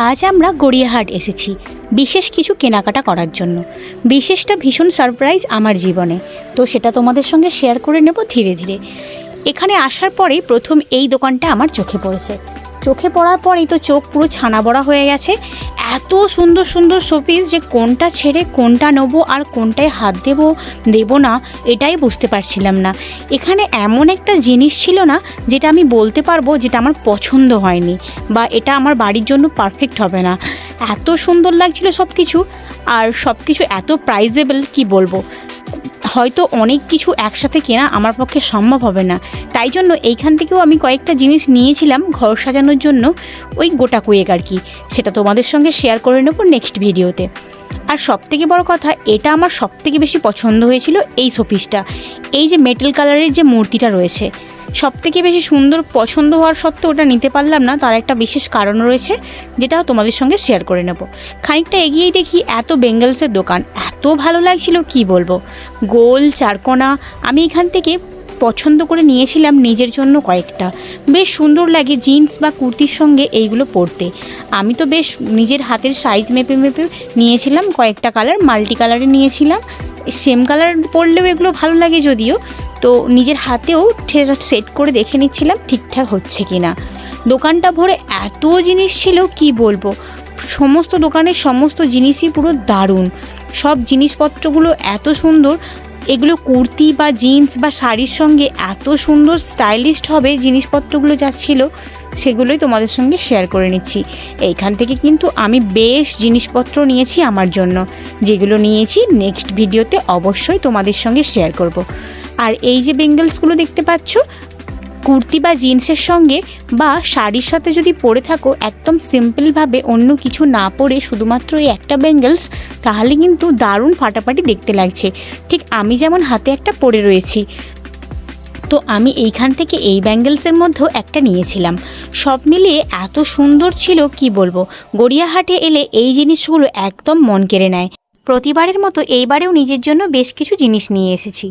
আজ আমরা গড়িয়াহাট এসেছি বিশেষ কিছু কেনাকাটা করার জন্য। বিশেষটা ভীষণ সারপ্রাইজ আমার জীবনে, তো সেটা তোমাদের সঙ্গে শেয়ার করে নেব ধীরে ধীরে। এখানে আসার পরেই প্রথম এই দোকানটা আমার চোখে পড়েছে। চোখে পড়ার পরেই তো চোখ পুরো ছানা বড়া হয়ে গেছে। এত সুন্দর সুন্দর শোপিস যে কোনটা ছেড়ে কোনটা নেবো আর কোনটায় হাত দেবো না এটাই বুঝতে পারছিলাম না। এখানে এমন একটা জিনিস ছিল না যেটা আমি বলতে পারবো যেটা আমার পছন্দ হয়নি বা এটা আমার বাড়ির জন্য পারফেক্ট হবে না। এত সুন্দর লাগছিল সব কিছু, আর সব কিছু এত প্রাইজেবল কি বলবো। হয়তো অনেক কিছু একসাথে কেনা আমার পক্ষে সম্ভব হবে না, তাই জন্য এইখান থেকেও আমি কয়েকটা জিনিস নিয়েছিলাম ঘর সাজানোর জন্য, ওই গোটা কুয়েক আর কি। সেটা তোমাদের সঙ্গে শেয়ার করে নেব নেক্সট ভিডিওতে। আর সবথেকে বড় কথা, এটা আমার সবথেকে বেশি পছন্দ হয়েছিল এই শোপিসটা। এই যে মেটাল কালারের যে মূর্তিটা রয়েছে, সবথেকে বেশি সুন্দর পছন্দ হওয়ার সত্ত্বেও ওটা নিতে পারলাম না, তার একটা বিশেষ কারণ রয়েছে যেটাও তোমাদের সঙ্গে শেয়ার করে নেব। খানিকটা এগিয়েই দেখি এত বেঙ্গলসের দোকান, এত ভালো লাগছিল কি বলবো। গোল চারকোনা আমি এখান থেকে পছন্দ করে নিয়েছিলাম নিজের জন্য কয়েকটা। বেশ সুন্দর লাগে জিন্স বা কুর্তির সঙ্গে এইগুলো পরতে। আমি তো বেশ নিজের হাতের সাইজ মেপে নিয়েছিলাম কয়েকটা কালার, মাল্টি কালারে নিয়েছিলাম। সেম কালার পরলেও এগুলো ভালো লাগে যদিও, তো নিজের হাতেও সেট করে দেখে নিচ্ছিলাম ঠিকঠাক হচ্ছে কি না। দোকানটা ভরে এত জিনিস ছিল কি বলবো। সমস্ত দোকানের সমস্ত জিনিসই পুরো দারুণ। সব জিনিসপত্রগুলো এত সুন্দর। এগুলো কুর্তি বা জিন্স বা শাড়ির সঙ্গে এত সুন্দর স্টাইলিশড হবে জিনিসপত্রগুলো যা ছিল, সেগুলোই তোমাদের সঙ্গে শেয়ার করে নিচ্ছি। এইখান থেকে কিন্তু আমি বেশ জিনিসপত্র নিয়েছি আমার জন্য, যেগুলো নিয়েছি নেক্সট ভিডিওতে অবশ্যই তোমাদের সঙ্গে শেয়ার করব। আর এই যে বেঙ্গলসগুলো দেখতে পাচ্ছ, কুর্তি বা জিন্সের সঙ্গে বা শাড়ির সাথে যদি পরে থাকো একদম সিম্পলভাবে, অন্য কিছু না পরে শুধুমাত্র এই একটা বেঙ্গলস, তাহলে কিন্তু দারুণ ফাটাফাটি দেখতে লাগছে। ঠিক আমি যেমন হাতে একটা পরে রয়েছি। তো আমি এইখান থেকে এই ব্যাঙ্গেলসের মধ্যেও একটা নিয়েছিলাম। সব মিলিয়ে এত সুন্দর ছিল কি বলবো। গড়িয়াহাটে এলে এই জিনিসগুলো একদম মন কেড়ে নেয়। প্রতিবারের মতো এইবারেও নিজের জন্য বেশ কিছু জিনিস নিয়ে এসেছি।